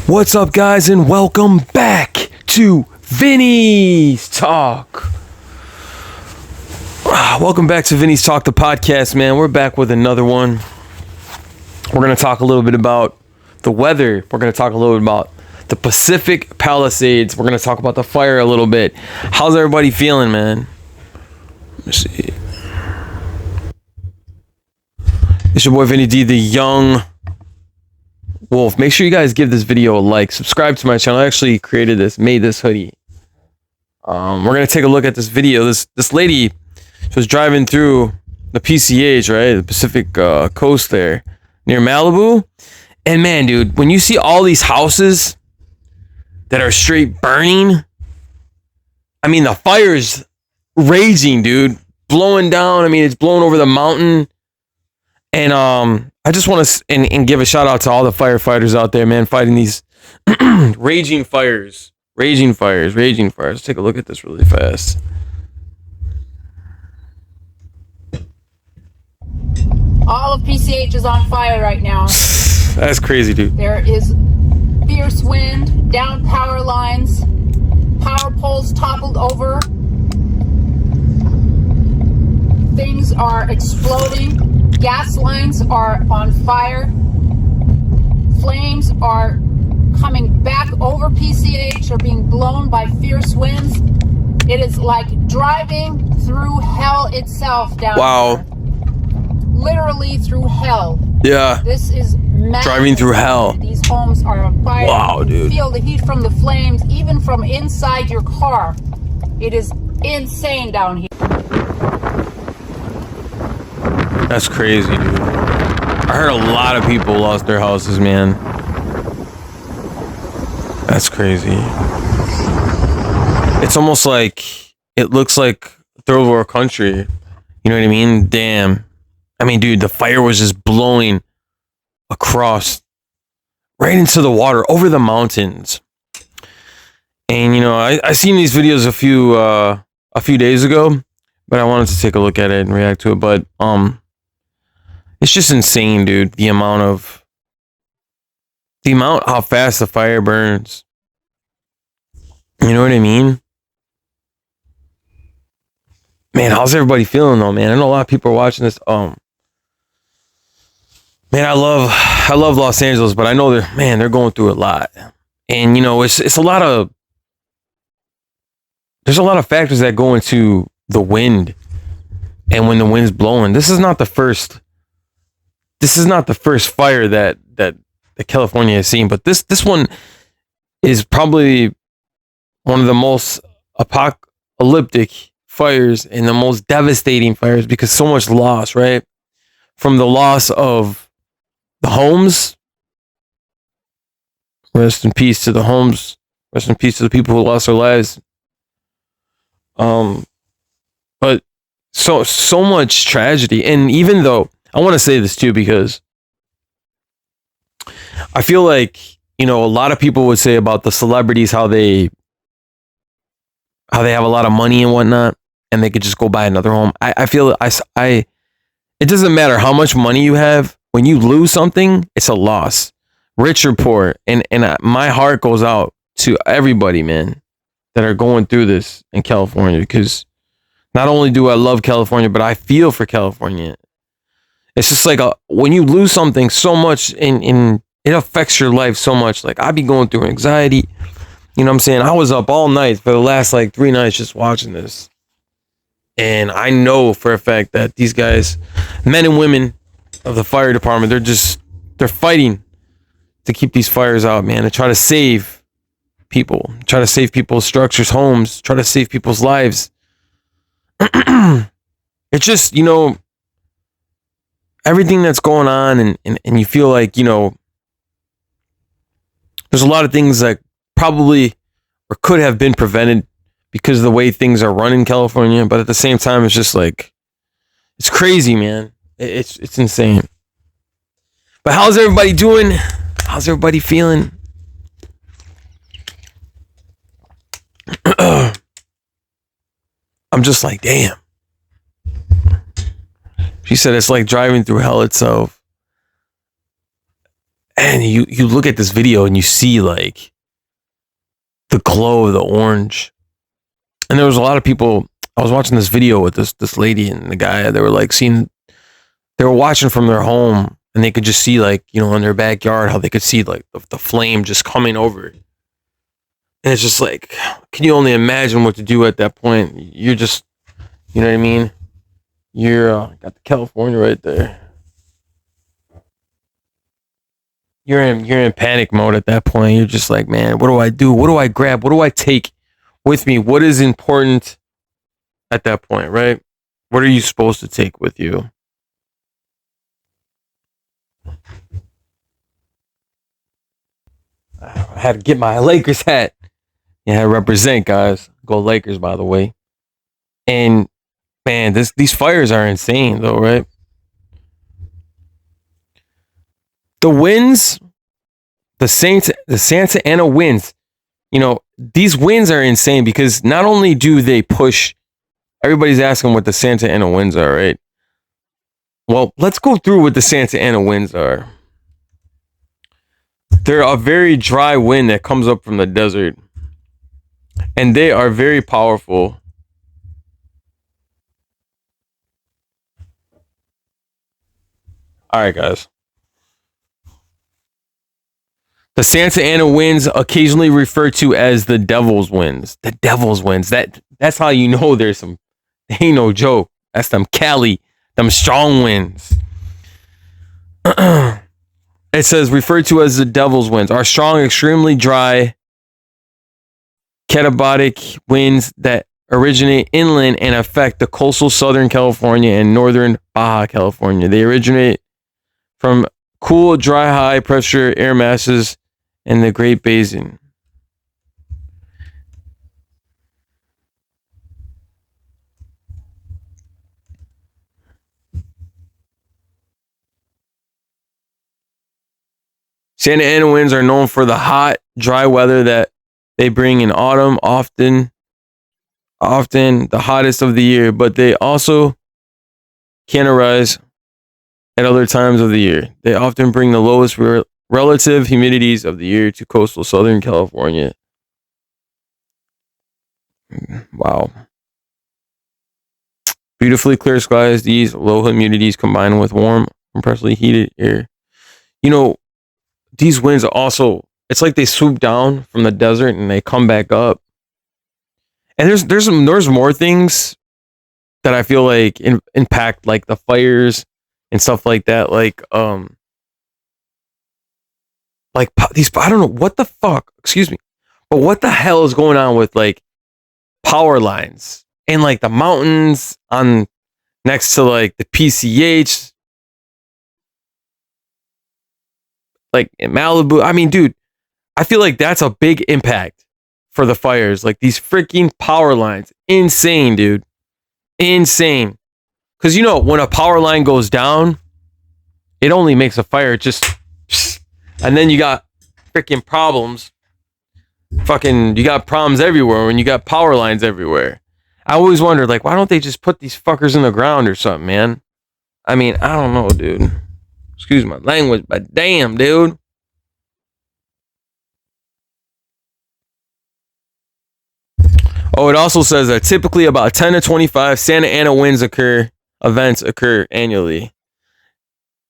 What's up, guys, and welcome back to Vinny's Talk. Welcome back to Vinny's Talk, the podcast, man. We're back with another one. We're going to talk a little bit about the weather. We're going to talk a little bit about the Pacific Palisades. We're going to talk about the fire a little bit. How's everybody feeling, man? Let me see. It's your boy Vinny D, the young wolf. Make sure you guys give this video a like. Subscribe to my channel. I actually made this hoodie. We're going to take a look at this video. This lady, she was driving through the PCH, right? The Pacific coast there near Malibu. And man, dude, when you see all these houses that are straight burning, I mean, the fire's raging, dude. Blowing down. I mean, it's blowing over the mountain. And I just want to and give a shout out to all the firefighters out there, man, fighting these raging fires. Let's take a look at this really fast. All of PCH is on fire right now. That's crazy, dude. There is fierce wind, down power lines, power poles toppled over. Things are exploding. Gas lines are on fire. Flames are coming back over PCH or being blown by fierce winds. It is like driving through hell itself down Wow. there. Literally through hell. Yeah. This is massive. Driving through hell. These homes are on fire. Wow, dude. You feel the heat from the flames, even from inside your car. It is insane down here. That's crazy, dude. I heard a lot of people lost their houses, man. That's crazy. It's almost like, it looks like third world country. You know what I mean? Damn. I mean, dude, the fire was just blowing across, right into the water, over the mountains. And, you know, I seen these videos a few days ago, but I wanted to take a look at it and react to it. But, it's just insane, dude. The amount how fast the fire burns. You know what I mean? Man, how's everybody feeling though, man? I know a lot of people are watching this. Man, I love Los Angeles, but I know they're going through a lot. And you know, it's a lot of, there's a lot of factors that go into the wind and when the wind's blowing. This is not the first fire that California has seen, but this one is probably one of the most apocalyptic fires and the most devastating fires because so much loss, right? From the loss of the homes. Rest in peace to the homes. Rest in peace to the people who lost their lives. But so much tragedy. And even though I want to say this too, because I feel like, you know, a lot of people would say about the celebrities, how they have a lot of money and whatnot, and they could just go buy another home. I feel it doesn't matter how much money you have. When you lose something, it's a loss, rich or poor. And my heart goes out to everybody, man, that are going through this in California, because not only do I love California, but I feel for California. It's just like when you lose something so much and it affects your life so much. Like I'd be going through anxiety. You know what I'm saying? I was up all night for the last like 3 nights just watching this. And I know for a fact that these guys, men and women of the fire department, they're fighting to keep these fires out, man. To try to save people, try to save people's structures, homes, try to save people's lives. It's just, you know, everything that's going on and you feel like, you know, there's a lot of things that probably or could have been prevented because of the way things are run in California. But at the same time, it's just like, it's crazy, man. It's insane. But how's everybody doing? How's everybody feeling? I'm just like, damn. She said it's like driving through hell itself. and you look at this video and you see like the glow of the orange. And there was a lot of people. I was watching this video with this lady and the guy. They were like they were watching from their home, and they could just see like, you know, in their backyard how they could see like the flame just coming over. And it's just like, can you only imagine what to do at that point? You're just, you know what I mean? You're got the California right there. You're in panic mode at that point. You're just like, man, what do I do? What do I grab? What do I take with me? What is important at that point, right? What are you supposed to take with you? I had to get my Lakers hat. Yeah, I represent, guys. Go Lakers, by the way. And man, these fires are insane, though, right? The winds, the Santa Ana winds. You know, these winds are insane because not only do they push. Everybody's asking what the Santa Ana winds are, right? Well, let's go through what the Santa Ana winds are. They're a very dry wind that comes up from the desert, and they are very powerful. All right, guys. The Santa Ana winds, occasionally referred to as the devil's winds. The devil's winds. That's how you know there's some. They ain't no joke. That's them Cali, them strong winds. It says referred to as the devil's winds are strong, extremely dry, katabatic winds that originate inland and affect the coastal Southern California and northern Baja California. They originate from cool, dry, high pressure air masses in the Great Basin. Santa Ana winds are known for the hot, dry weather that they bring in autumn, often the hottest of the year, but they also can arise at other times of the year. They often bring the lowest relative humidities of the year to coastal Southern California. Wow. Beautifully clear skies, these low humidities combined with warm, compressively heated air. You know, these winds are also, it's like they swoop down from the desert and they come back up. And there's more things that I feel like impact like the fires and stuff like that. Like these, I don't know what the fuck, excuse me, but what the hell is going on with like power lines and like the mountains on next to like the PCH, like in Malibu. I mean, dude, I feel like that's a big impact for the fires. Like these freaking power lines. Insane, dude. Insane. Because, you know, when a power line goes down, it only makes a fire just... And then you got freaking problems. You got problems everywhere when you got power lines everywhere. I always wondered, like, why don't they just put these fuckers in the ground or something, man? I mean, I don't know, dude. Excuse my language, but damn, dude. Oh, it also says that typically about 10 to 25 Santa Ana events occur annually.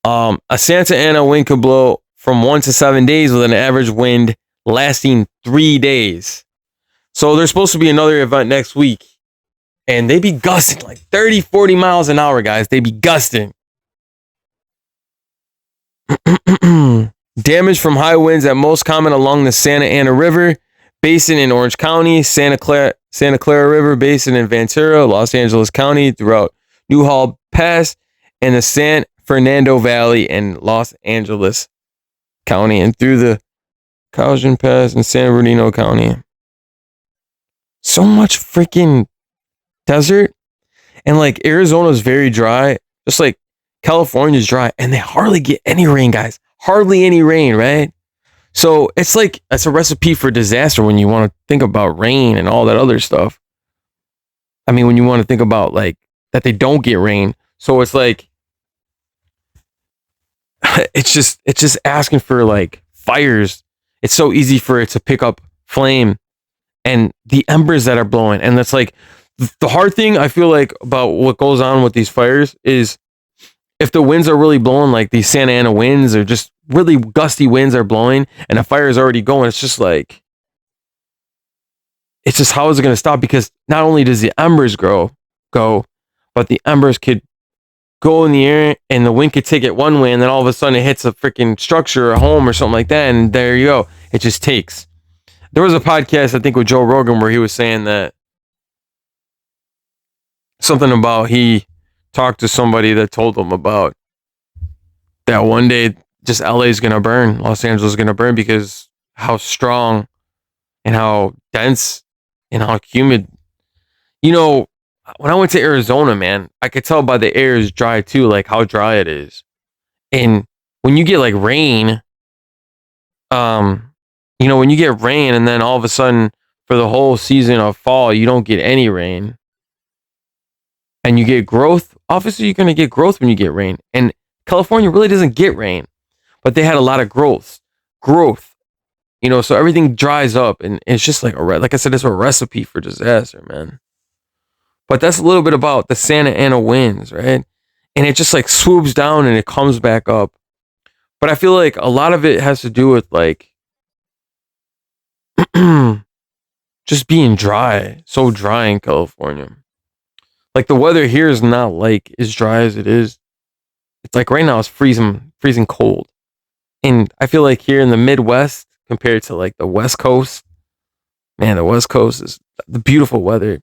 A Santa Ana wind could blow from 1 to 7 days with an average wind lasting 3 days. So there's supposed to be another event next week. And they be gusting like 30, 40 miles an hour, guys. They be gusting. Damage from high winds at most common along the Santa Ana River Basin in Orange County, Santa Clara River Basin in Ventura, Los Angeles County, throughout Newhall Pass, and the San Fernando Valley in Los Angeles County, and through the Caution Pass in San Bernardino County. So much freaking desert, and like Arizona's very dry, just like California's dry, and they hardly get any rain, guys. Hardly any rain, right? So it's like, it's a recipe for disaster when you want to think about rain and all that other stuff. I mean, when you want to think about like that they don't get rain. So it's like, it's just asking for like fires. It's so easy for it to pick up flame and the embers that are blowing. And that's like the hard thing I feel like about what goes on with these fires is if the winds are really blowing, like these Santa Ana winds or just really gusty winds are blowing and the fire is already going, it's just how is it going to stop? Because not only does the embers go, but the embers could go in the air and the wind could take it one way and then all of a sudden it hits a freaking structure or a home or something like that. And there you go. It just takes. There was a podcast, I think, with Joe Rogan where he was saying that something about he talked to somebody that told him about that one day just LA is going to burn. Los Angeles is going to burn because how strong and how dense and how humid. You know, when I went to Arizona, man, I could tell by the air is dry too, like how dry it is. And when you get like rain, when you get rain and then all of a sudden for the whole season of fall, you don't get any rain and you get growth. Obviously, you're going to get growth when you get rain. And California really doesn't get rain, but they had a lot of growth, so everything dries up and it's just like I said, it's a recipe for disaster, man. But that's a little bit about the Santa Ana winds, right? And it just like swoops down and it comes back up. But I feel like a lot of it has to do with like just being dry, so dry in California. Like the weather here is not like as dry as it is. It's like right now it's freezing cold. And I feel like here in the Midwest compared to like the West Coast, man, the West Coast is the beautiful weather.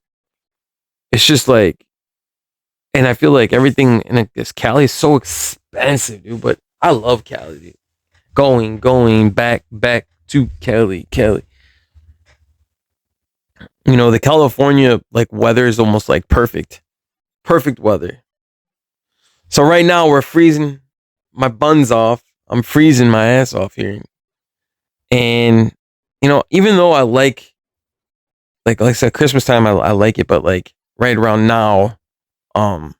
It's just like, and I feel like everything in this Cali is so expensive, dude. But I love Cali, dude. Going back to Cali. The California like weather is almost like perfect weather. So right now we're freezing my buns off. I'm freezing my ass off here, and even though I like I said, Christmas time I like it, but like right around now, I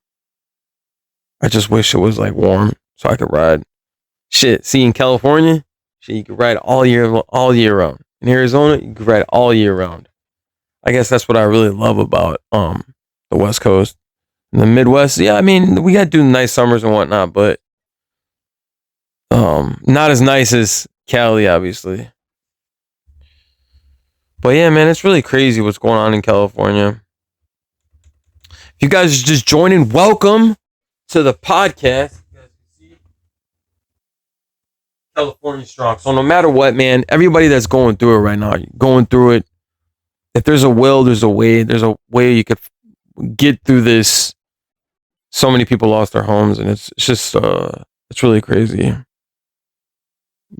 just wish it was like warm so I could ride. Shit, see in California, you could ride all year round. In Arizona, you could ride all year round. I guess that's what I really love about the West Coast. In the Midwest, yeah, I mean we got to do nice summers and whatnot, but not as nice as Cali, obviously. But yeah, man, it's really crazy what's going on in California. If you guys are just joining, welcome to the podcast. You guys can see California strong. So no matter what, man, everybody that's going through it right now, going through it. If there's a will, there's a way. There's a way you could get through this. So many people lost their homes, and it's just it's really crazy.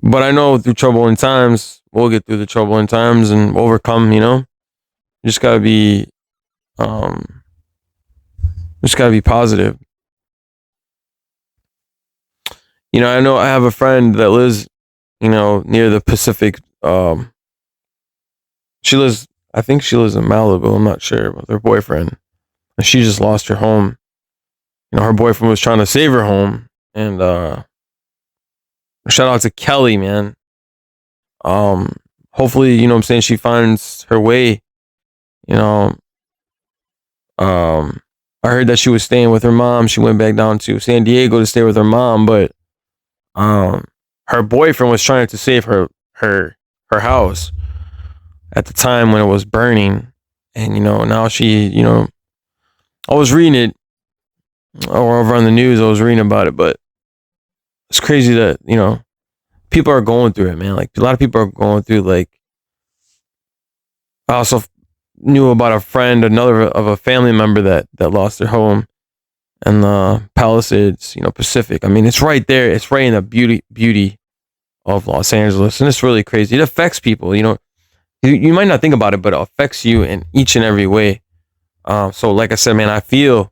But I know through troubling times, we'll get through the troubling times and overcome. You just gotta be positive. I know I have a friend that lives, near the Pacific. I think she lives in Malibu. I'm not sure, with her boyfriend. And she just lost her home. Her boyfriend was trying to save her home. And shout out to Kelly, man. Hopefully, what I'm saying, she finds her way. I heard that she was staying with her mom. She went back down to San Diego to stay with her mom, but her boyfriend was trying to save her house at the time when it was burning. And now she, I was reading it or over on the news, I was reading about it, but it's crazy that, people are going through it, man. Like a lot of people are going through, like, I also knew about a friend, of a family member that lost their home in the Palisades, Pacific. I mean, it's right there. It's right in the beauty of Los Angeles. And it's really crazy. It affects people, you might not think about it, but it affects you in each and every way. So like I said, man, I feel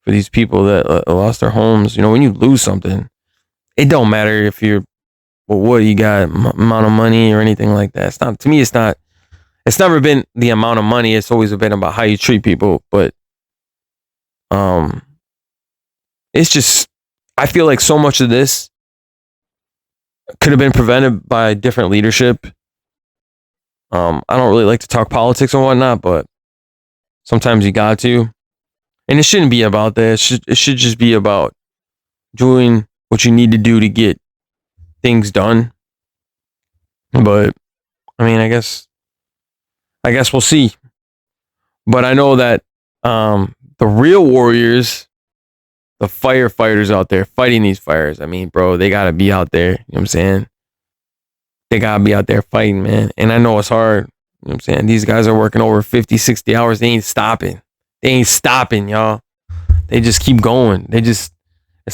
for these people that lost their homes. When you lose something, it don't matter if you're, what you got, amount of money or anything like that. It's not, to me, it's never been the amount of money. It's always been about how you treat people. But it's just, I feel like so much of this Could have been prevented by different leadership. I don't really like to talk politics and whatnot, but sometimes you got to. And it shouldn't be about that. It should just be about doing what you need to do to get things done. But I mean, I guess we'll see. But I know that the real warriors, the firefighters out there fighting these fires, I mean, bro, they gotta be out there. You know what I'm saying? They gotta be out there fighting, man. And I know it's hard. You know what I'm saying? These guys are working over 50, 60 hours. They ain't stopping. They ain't stopping, y'all. They just keep going. It's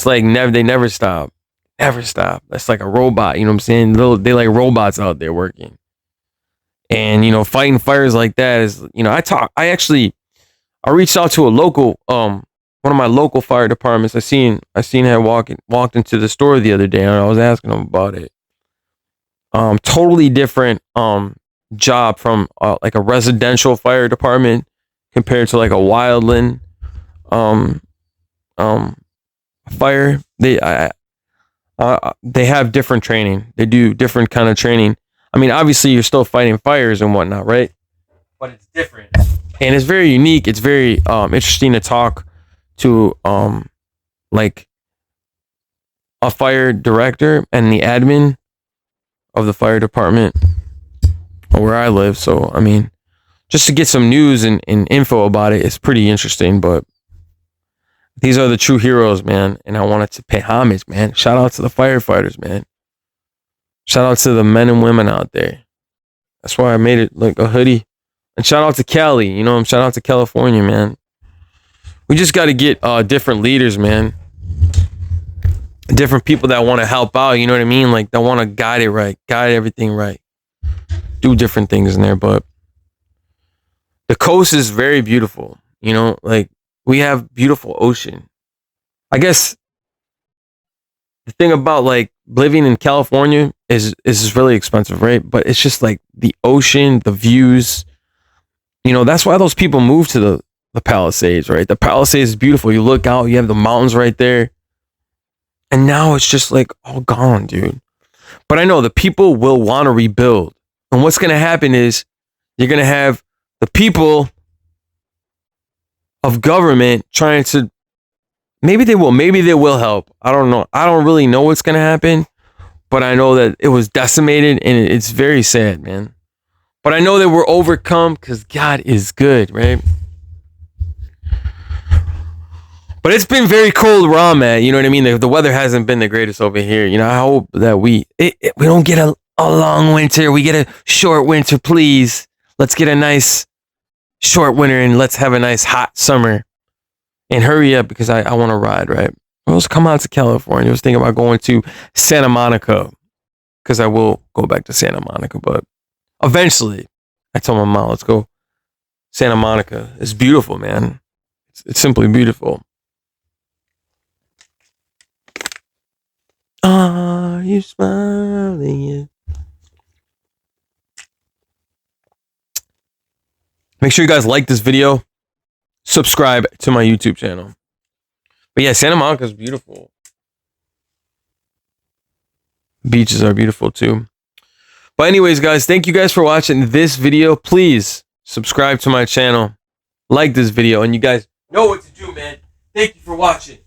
like they never stop. Never stop. That's like a robot. You know what I'm saying? They like robots out there working. And, you know, fighting fires like that is, you know, I reached out to a local, one of my local fire departments. I seen her walked into the store the other day, and I was asking them about it. Totally different, job from, like a residential fire department compared to like a wildland, fire. They have different training. They do different kind of training. I mean, obviously you're still fighting fires and whatnot, right? But it's different. And it's very unique. It's very interesting to talk to like a fire director and the admin of the fire department where I live. So I mean, just to get some news and info about it, it's pretty interesting. But these are the true heroes, man. And I wanted to pay homage, man. Shout out to the firefighters, man. Shout out to the men and women out there. That's why I made it like a hoodie. And shout out to Cali, you know, shout out to California, man. We just got to get different leaders, man. Different people that want to help out, you know what I mean? Like, that want to guide it right, guide everything right. Do different things in there, but the coast is very beautiful, you know? Like, we have beautiful ocean. I guess the thing about, like, living in California is really expensive, right? But it's just, like, the ocean, the views. You know, that's why those people move to the Palisades, right? The Palisades is beautiful. You look out, you have the mountains right there. And now it's just like all gone, dude. But I know the people will want to rebuild. And what's going to happen is you're going to have the people of government trying to, maybe they will help. I don't know. I don't really know what's going to happen. But I know that it was decimated and it's very sad, man. But I know that we're overcome because God is good, right? But it's been very cold where I'm at. You know what I mean? The weather hasn't been the greatest over here. You know, I hope that we don't get a long winter. We get a short winter, please. Let's get a nice short winter and let's have a nice hot summer. And hurry up because I want to ride, right? Let's come out to California. I was thinking about going to Santa Monica because I will go back to Santa Monica. But eventually, I told my mom, let's go Santa Monica. It's beautiful, man. It's simply beautiful. Are you smiling? Make sure you guys like this video. Subscribe to my YouTube channel. But yeah, Santa Monica is beautiful. Beaches are beautiful too. But anyways, guys, thank you guys for watching this video. Please subscribe to my channel. Like this video. And you guys know what to do, man. Thank you for watching.